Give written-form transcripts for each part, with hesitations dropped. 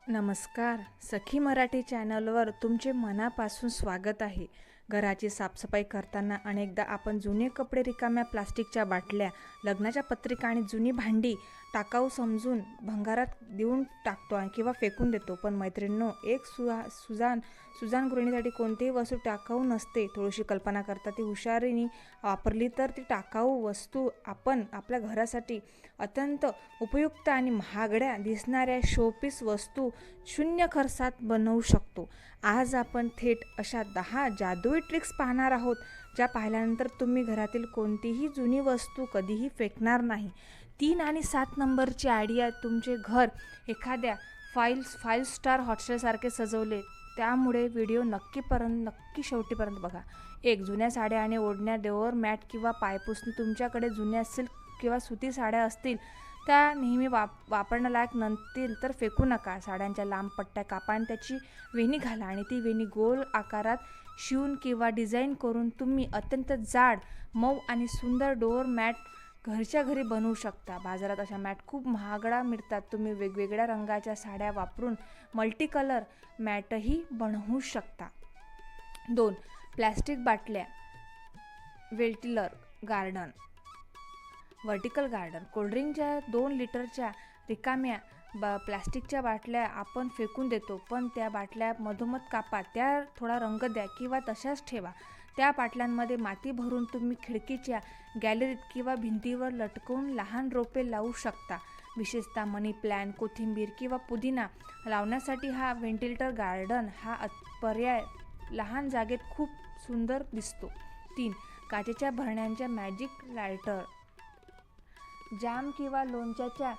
नमस्कार. सखी मराठी चॅनलवर तुमचे मनापासून स्वागत आहे. घराची साफसफाई करताना अनेकदा आपण जुने कपडे, रिकाम्या प्लास्टिकच्या बाटल्या, लग्नाच्या पत्रिका आणि जुनी भांडी टाकाऊ समजून भंगारात देऊन टाकतो किंवा फेकून देतो. पण मैत्रिणींनो, एक सुजाण गृहिणीसाठी कोणतीही वस्तू टाकाऊ नसते. थोडीशी कल्पना करता ती हुशारीने वापरली तर ती टाकाऊ वस्तू आपण आपल्या घरासाठी अत्यंत उपयुक्त आणि महागड्या दिसणाऱ्या शोपीस वस्तू शून्य खर्चात बनवू शकतो. आज आपण थेट अशा 10 जादुई ट्रिक्स पाहणार आहोत, ज्या पाहिल्यानंतर तुम्ही घरातील कोणतीही जुनी वस्तू कधीही फेकणार नाही. 3 आणि 7 नंबरची आयडिया. तुमचे घर एखाद्या 5 स्टार हॉटेलसारखे सजवले, त्यामुळे व्हिडिओ नक्की शेवटीपर्यंत बघा. 1. जुन्या साड्या आणि ओढण्या, डोअर मॅट किंवा पायपुसणी. तुमच्याकडे जुन्या सिल्क किंवा सुती साड्या असतील, त्या नेहमी वापरण्यालायक नसतील तर फेकू नका. साड्यांच्या लांब पट्ट्या कापा आणि त्याची वेणी घाला आणि ती वेणी गोल आकारात शिवून किंवा डिझाईन करून तुम्ही अत्यंत जाड, मऊ आणि सुंदर डोअर मॅट घरच्या घरी बनवू शकता. बाजारात अशा मॅट खूप महागडा मिळतात. तुम्ही वेगवेगळ्या रंगाच्या साड्या वापरून मल्टी कलर मॅटही बनवू शकता. 2. प्लॅस्टिक बाटल्या, व्हर्टिकल गार्डन. कोल्ड्रिंकच्या 2 लिटरच्या रिकाम्या प्लास्टिकच्या बाटल्या आपण फेकून देतो, पण त्या बाटल्या मधोमध कापा, त्या थोडा रंग द्या किंवा तशाच ठेवा. त्या बाटल्यांमध्ये माती भरून तुम्ही खिडकीच्या गॅलरीत किंवा भिंतीवर लटकवून लहान रोपे लावू शकता. विशेषतः मनी प्लॅन्ट, कोथिंबीर किंवा पुदिना लावण्यासाठी हा व्हेंटिलेटर गार्डन हा पर्याय लहान जागेत खूप सुंदर दिसतो. 3. काचेच्या भरण्यांच्या मॅजिक लायटर. जाम किंवा लोणच्याच्या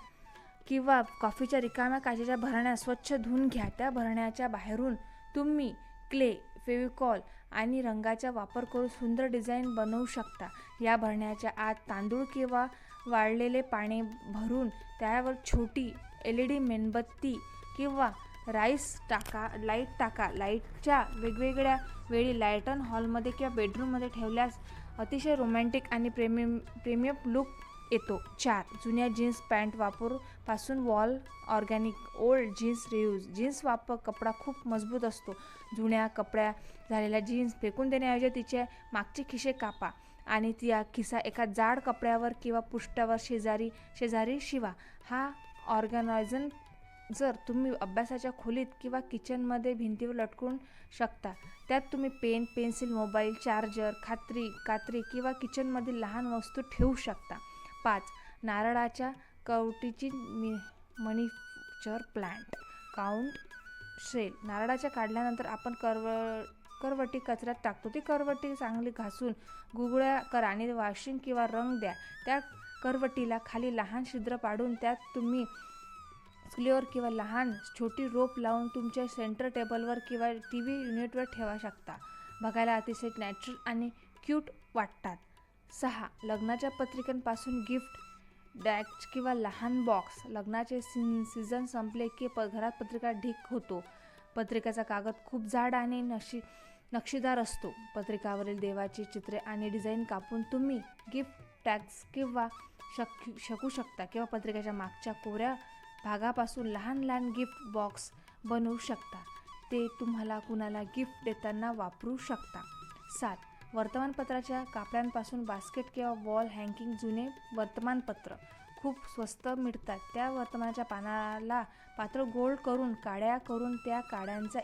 किंवा कॉफीच्या रिकाम्या काचेच्या भरण्या स्वच्छ धुवून घ्या. त्या भरण्याच्या बाहेरून तुम्ही क्ले, फेविकॉल आणि रंगाचा वापर करून सुंदर डिझाईन बनवू शकता. या भरण्याच्या आत तांदूळ किंवा वाळलेले पाणी भरून त्यावर छोटी LED मेणबत्ती किंवा लाईट टाका. लाईटच्या वेगवेगळ्या वेळी लॅटर्न हॉलमध्ये किंवा बेडरूममध्ये ठेवल्यास अतिशय रोमॅन्टिक आणि प्रीमियम लुक येतो. 4. जुन्या जीन्स पॅन्ट पासून wall organic. Old jeans reuse. Jeans कपडा खूप मजबूत असतो. जुन्या कपड्या झालेल्या जीन्स फेकून देण्याऐवजी तिचे मागचे खिसे कापा आणि त्या खिसा एका जाड कपड्यावर किंवा पृष्ठावर शेजारी शिवा. हा ऑर्गनायझर तुम्ही अभ्यासाच्या खोलीत किंवा किचनमध्ये भिंतीवर लटकवू शकता. त्यात तुम्ही पेन, पेन्सिल, मोबाईल, चार्जर, कात्री किंवा किचनमधील लहान वस्तू ठेवू शकता. 5. नारळाच्या कवटीची मनीचर प्लांट. Coconut shell. नारळाच्या काढल्यानंतर आपण करवटी कचऱ्यात टाकतो. ती करवटी चांगली घासून गुगळ्या करा आणि वॉशिंग किंवा रंग द्या. त्या करवटीला खाली लहान छिद्र पाडून त्यात तुम्ही चुलीवर किंवा लहान छोटी रोप लावून तुमच्या सेंटर टेबलवर किंवा TV युनिटवर ठेवू शकता. बघायला अतिशय नॅचरल आणि क्यूट वाटतात. 6. लग्नाच्या पत्रिकांपासून गिफ्ट डॅक्स किंवा लहान बॉक्स. लग्नाचे सीझन संपले की घरात पत्रिका ढीक होतो. पत्रिकेचा कागद खूप जाड आणि नक्षीदार असतो. पत्रिकावरील देवाची चित्रे आणि डिझाईन कापून तुम्ही गिफ्ट टॅग्स किंवा शकू शकता किंवा पत्रिकेच्या मागच्या कोऱ्या भागापासून लहान गिफ्ट बॉक्स बनवू शकता. ते तुम्हाला कुणाला गिफ्ट देताना वापरू शकता. 7. वर्तमानपत्राच्या कापड्यांपासून बास्केट किंवा वॉल हँगिंग. जुने वर्तमानपत्र खूप स्वस्त मिळतात. त्या वर्तमानाच्या पानाला पातळ गोल्ड करून काड्या करून त्या काड्यांचा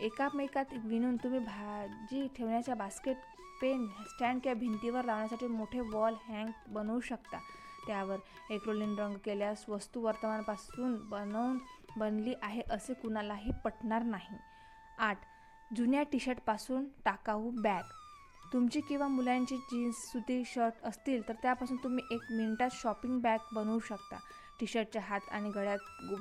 एकामेकात विणून तुम्ही भाजी ठेवण्याच्या बास्केट, पेन स्टँड किंवा भिंतीवर लावण्यासाठी मोठे वॉल हँग बनवू शकता. त्यावर एक्रिलिक रंग केल्यास वस्तू वर्तमानापासून बनली आहे असे कुणालाही पटणार नाही. 8. जुन्या टी-शर्टपासून टाकाऊ बॅग. तुमची किंवा मुलांची जीन्स, सुती शर्ट असतील तर त्यापासून तुम्ही 1 मिनिटात शॉपिंग बॅग बनवू शकता. टी-शर्टच्या हात आणि गळ्यात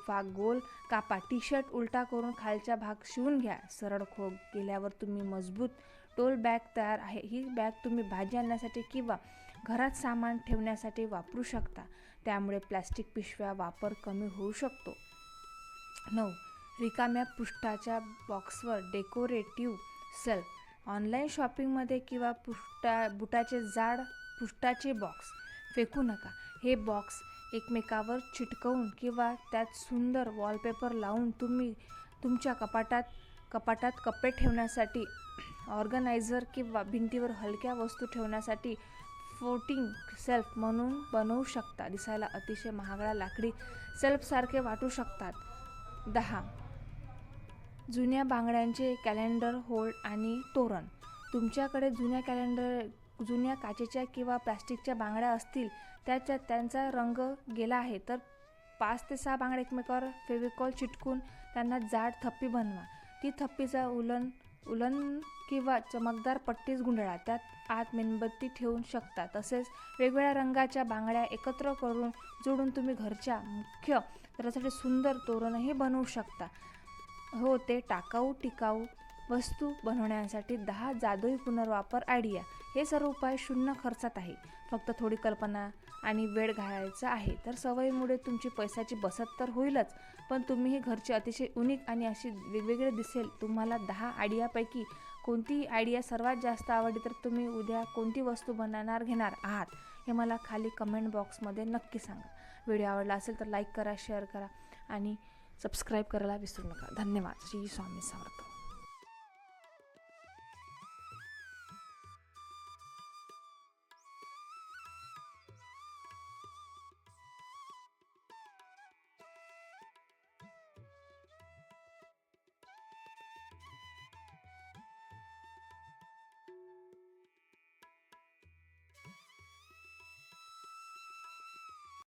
भाग गोल कापा. टी-शर्ट उलटा करून खालचा भाग शिवून घ्या. सरळ केल्यावर तुम्ही मजबूत टोल बॅग तयार आहे. ही बॅग तुम्ही भाजी आणण्यासाठी किंवा घरात सामान ठेवण्यासाठी वापरू शकता. त्यामुळे प्लॅस्टिक पिशव्या वापर कमी होऊ शकतो. 9. रिकाम्या पृष्ठाच्या बॉक्सवर डेकोरेटिव्ह सेल्फ. ऑनलाईन शॉपिंगमध्ये किंवा बुटाचे जाड पृष्ठाचे बॉक्स फेकू नका. हे बॉक्स एकमेकावर चिटकवून किंवा त्यात सुंदर वॉलपेपर लावून तुम्ही तुमच्या कपाटात कपडे ठेवण्यासाठी, ऑर्गनायझर किंवा भिंतीवर हलक्या वस्तू ठेवण्यासाठी फ्लोटिंग सेल्फ म्हणून बनवू शकता. दिसायला अतिशय महागड्या लाकडी सेल्फसारखे वाटू शकतात. 10. जुन्या बांगड्यांचे कॅलेंडर होल्ड आणि तोरण. तुमच्याकडे जुन्या काचेच्या किंवा प्लास्टिकच्या बांगड्या असतील, त्यांचा रंग गेला आहे, तर 5 ते 6 बांगड्या एकमेकावर फेविकॉल चिटकून त्यांना जाड थप्पी बनवा. ती थप्पीचा उलन किंवा चमकदार पट्टीस गुंडाळा. त्यात आत मेणबत्ती ठेवू शकता. तसेच वेगवेगळ्या रंगाच्या बांगड्या एकत्र जोडून तुम्ही घरच्या मुख्य दरवाजासाठी सुंदर तोरणही बनवू शकता. हो, ते टिकाऊ वस्तू बनवण्यासाठी 10 जादुई पुनर्वापर आयडिया. हे सर्व उपाय शून्य खर्चात आहे. फक्त थोडी कल्पना आणि वेळ घालायचा आहे. तर सवयीमुळे तुमची पैशाची बचत तर होईलच, पण तुम्हीही घरची अतिशय युनिक आणि अशी वेगवेगळे दिसेल. तुम्हाला 10 आयडियापैकी कोणती आयडिया सर्वात जास्त आवडली, तर तुम्ही उद्या कोणती वस्तू घेणार आहात हे मला खाली कमेंट बॉक्समध्ये नक्की सांगा. व्हिडिओ आवडला असेल तर लाईक करा, शेअर करा आणि सबस्क्राईब करायला विसरू नका. धन्यवाद. श्री स्वामी समर्थ.